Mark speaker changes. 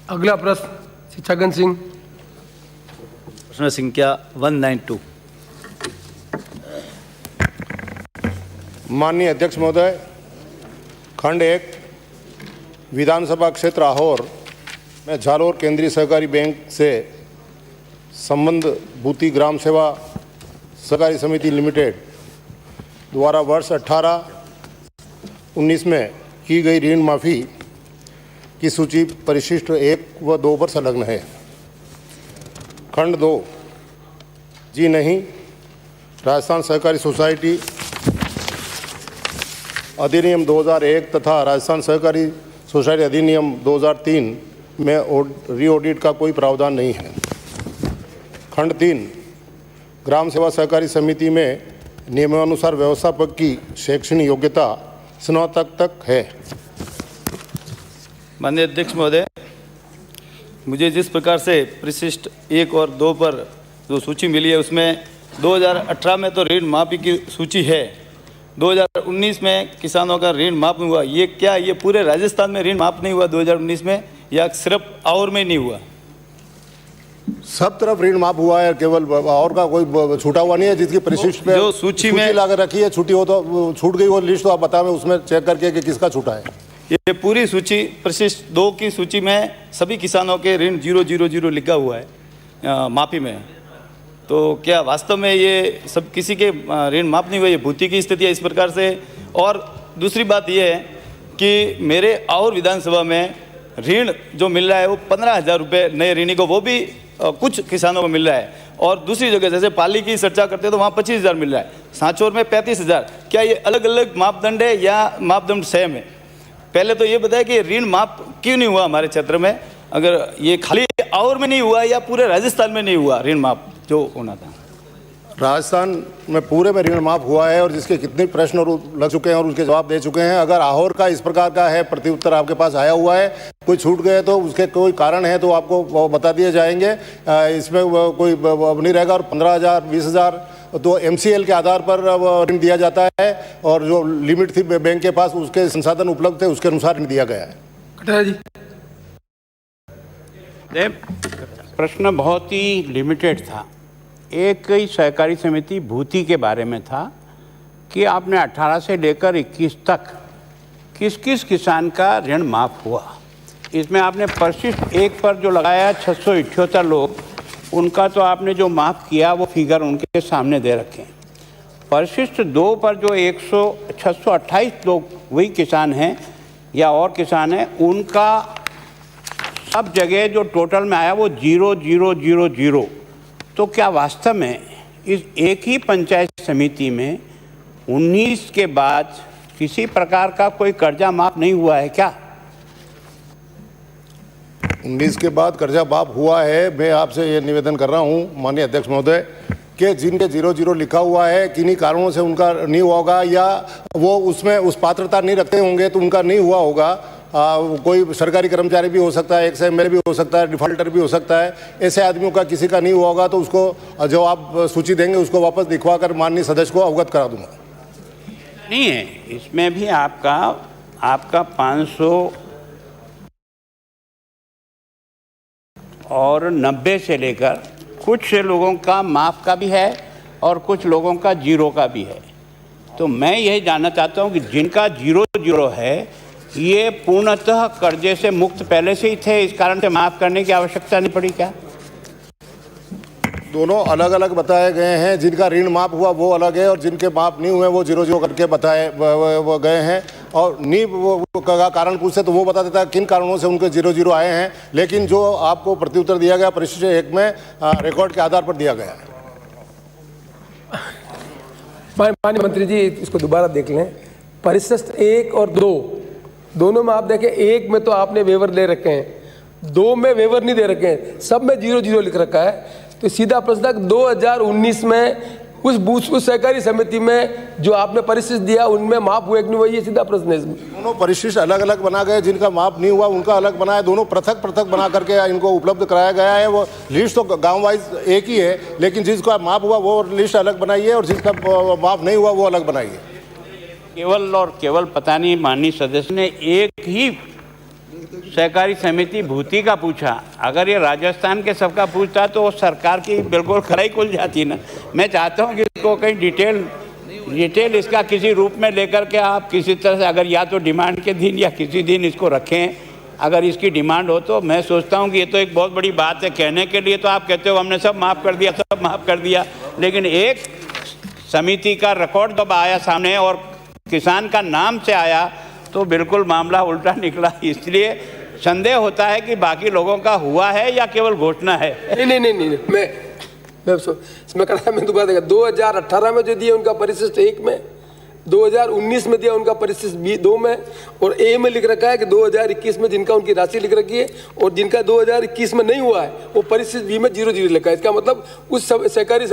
Speaker 1: अगला प्रश्न श्री छगन सिंह।
Speaker 2: प्रश्न संख्या 192।
Speaker 3: माननीय अध्यक्ष महोदय, खंड 1 विधानसभा क्षेत्र आहोर में झालोर केंद्रीय सहकारी बैंक से संबंध भूति ग्राम सेवा सहकारी समिति लिमिटेड द्वारा वर्ष 18-19 में की गई ऋण माफ़ी की सूची परिशिष्ट 1 व 2 पर संलग्न है। खंड 2 जी नहीं, राजस्थान सहकारी सोसाइटी अधिनियम 2001 तथा राजस्थान सहकारी सोसाइटी अधिनियम 2003 में रीऑडिट का कोई प्रावधान नहीं है। खंड 3 ग्राम सेवा सहकारी समिति में नियमानुसार व्यवस्थापक की शैक्षणिक योग्यता स्नातक तक है।
Speaker 2: माननीय अध्यक्ष महोदय, मुझे जिस प्रकार से परिशिष्ट 1 और 2 पर जो सूची मिली है उसमें 2018 में तो ऋण माफी की सूची है, 2019 में किसानों का ऋण माफ हुआ। ये क्या ये पूरे राजस्थान में ऋण माफ नहीं हुआ 2019 में, या सिर्फ और में नहीं हुआ?
Speaker 3: सब तरफ ऋण माफ हुआ है, केवल और का कोई छूटा हुआ नहीं है। जिसकी परिशिष्ट पे
Speaker 2: जो सूची में
Speaker 3: लाकर रखी है, छूटी हो तो छूट गई वो लिस्ट तो आप बताएं, उसमें चेक करके कि किसका छूटा है।
Speaker 2: ये पूरी सूची परिशिष्ट 2 की सूची में सभी किसानों के ऋण 000 लिखा हुआ है माफी में। तो क्या वास्तव में ये सब किसी के ऋण माफ नहीं हुए? ये भूति की स्थिति है इस प्रकार से। और दूसरी बात ये है कि मेरे और विधानसभा में ऋण जो मिल रहा है वो 15,000 रुपये नए ऋणी को, वो भी कुछ किसानों को मिल रहा है। और दूसरी जगह जैसे पाली की चर्चा करते हैं तो वहाँ 25,000 मिल रहा है, सांचौर में 35,000। क्या ये अलग अलग मापदंड है या मापदंड सेम है? पहले तो ये बताया कि ऋण माफ क्यों नहीं हुआ हमारे क्षेत्र में, अगर ये खाली और में नहीं हुआ या पूरे राजस्थान में नहीं हुआ ऋण माफ जो होना था?
Speaker 3: राजस्थान में पूरे में ऋण माफ हुआ है और जिसके कितने प्रश्न और लग चुके हैं और उसके जवाब दे चुके हैं। अगर आहोर का इस प्रकार का है प्रत्युत्तर आपके पास आया हुआ है, कोई छूट गए तो उसके कोई कारण है तो आपको बता दिए जाएंगे। इसमें कोई नहीं रहेगा। और 15,000 20,000 तो MCL के आधार पर ऋण दिया जाता है और जो लिमिट थी बैंक के पास, उसके संसाधन उपलब्ध थे, उसके अनुसार ऋण दिया गया है।
Speaker 1: कटारिया जी।
Speaker 4: प्रश्न बहुत ही लिमिटेड था। एक ही सहकारी समिति भूति के बारे में था कि आपने 18 से लेकर 21 तक किस किस किसान का ऋण माफ हुआ। इसमें आपने परिशिष्ट 1 पर जो लगाया 678 लोग, उनका तो आपने जो माफ़ किया वो फिगर उनके सामने दे रखे हैं। परिशिष्ट 2 पर जो 628 लोग वही किसान हैं या और किसान हैं, उनका सब जगह जो टोटल में आया वो 0,0,0,0। तो क्या वास्तव में इस एक ही पंचायत समिति में 19 के बाद किसी प्रकार का कोई कर्जा माफ नहीं हुआ है क्या?
Speaker 3: 19 के बाद कर्जा माफ हुआ है। मैं आपसे ये निवेदन कर रहा हूँ माननीय अध्यक्ष महोदय कि जिनके 0,0 लिखा हुआ है, किन्हीं कारणों से उनका नहीं हुआ होगा या वो उसमें उस पात्रता नहीं रखते होंगे तो उनका नहीं हुआ होगा। कोई सरकारी कर्मचारी भी हो सकता है, XML भी हो सकता है, डिफॉल्टर भी हो सकता है। ऐसे आदमियों का किसी का नहीं हुआ होगा तो उसको जो आप सूची देंगे उसको वापस दिखवा कर माननीय सदस्य को अवगत करा दूंगा।
Speaker 4: नहीं है, इसमें भी आपका 500 और 90 से लेकर कुछ लोगों का माफ़ का भी है और कुछ लोगों का 0 का भी है। तो मैं यही जानना चाहता हूँ कि जिनका 0,0 है ये पूर्णतः कर्जे से मुक्त पहले से ही थे, इस कारण से माफ़ करने की आवश्यकता नहीं पड़ी क्या?
Speaker 3: दोनों अलग अलग बताए गए हैं। जिनका ऋण माफ हुआ वो अलग है और जिनके माफ नहीं हुए वो 0,0 करके बताए वो गए हैं। और नहीं वो का कारण पूछते तो वो बता देता है किन कारणों से उनके 0,0 आए हैं। लेकिन जो आपको प्रत्युत्तर दिया गया परिशिष्ट 1 में रिकॉर्ड के आधार पर दिया गया है।
Speaker 1: माननीय मंत्री जी, इसको दोबारा देख लें। परिशिष्ट 1 और 2 दोनों में आप देखें, 1 में तो आपने वेवर ले रखे हैं, 2 में वेवर नहीं दे रखे हैं, सब में 0,0 लिख रखा है। तो सीधा प्रश्न 2019 में उस सहकारी समिति में जो आपने परिशिष्ट दिया उनमें माफ हुए कि नहीं हुआ, ये सीधा प्रश्न है।
Speaker 3: दोनों परिशिष्ट अलग अलग बना गए, जिनका माफ नहीं हुआ उनका अलग बनाया। दोनों पृथक पृथक बना करके इनको उपलब्ध कराया गया है। वो लिस्ट तो गांव वाइज एक ही है, लेकिन जिसका माफ हुआ वो लिस्ट अलग बनाई है और जिसका माफ नहीं हुआ वो अलग बनाई है।
Speaker 4: केवल और केवल पता नहीं माननीय सदस्य ने एक ही सहकारी समिति भूति का पूछा, अगर ये राजस्थान के सबका पूछता तो वो सरकार की बिल्कुल खराई खुल जाती ना। मैं चाहता हूँ कि इसको कहीं डिटेल इसका किसी रूप में लेकर के आप किसी तरह से, अगर या तो डिमांड के दिन या किसी दिन इसको रखें, अगर इसकी डिमांड हो तो मैं सोचता हूँ कि ये तो एक बहुत बड़ी बात है। कहने के लिए तो आप कहते हो हमने सब माफ़ कर दिया, सब माफ़ कर दिया, लेकिन एक समिति का रिकॉर्ड जब आया सामने और किसान का नाम से आया तो बिल्कुल मामला उल्टा निकला। इसलिए संदेह होता है कि बाकी लोगों का हुआ है या केवल घोषणा है।
Speaker 1: नहीं, मैं दोबारा देखा, 2018 में जो दिया उनका परिशिष्ट 1 में, 2019 में दिया उनका परिशिष्ट 2 में, और ए में लिख रखा है कि 2021 में जिनका उनकी राशि लिख रखी है, और जिनका 2021 में नहीं हुआ है वो परिशिष्ट बी में 0 लिखा है। इसका मतलब उस सहकारी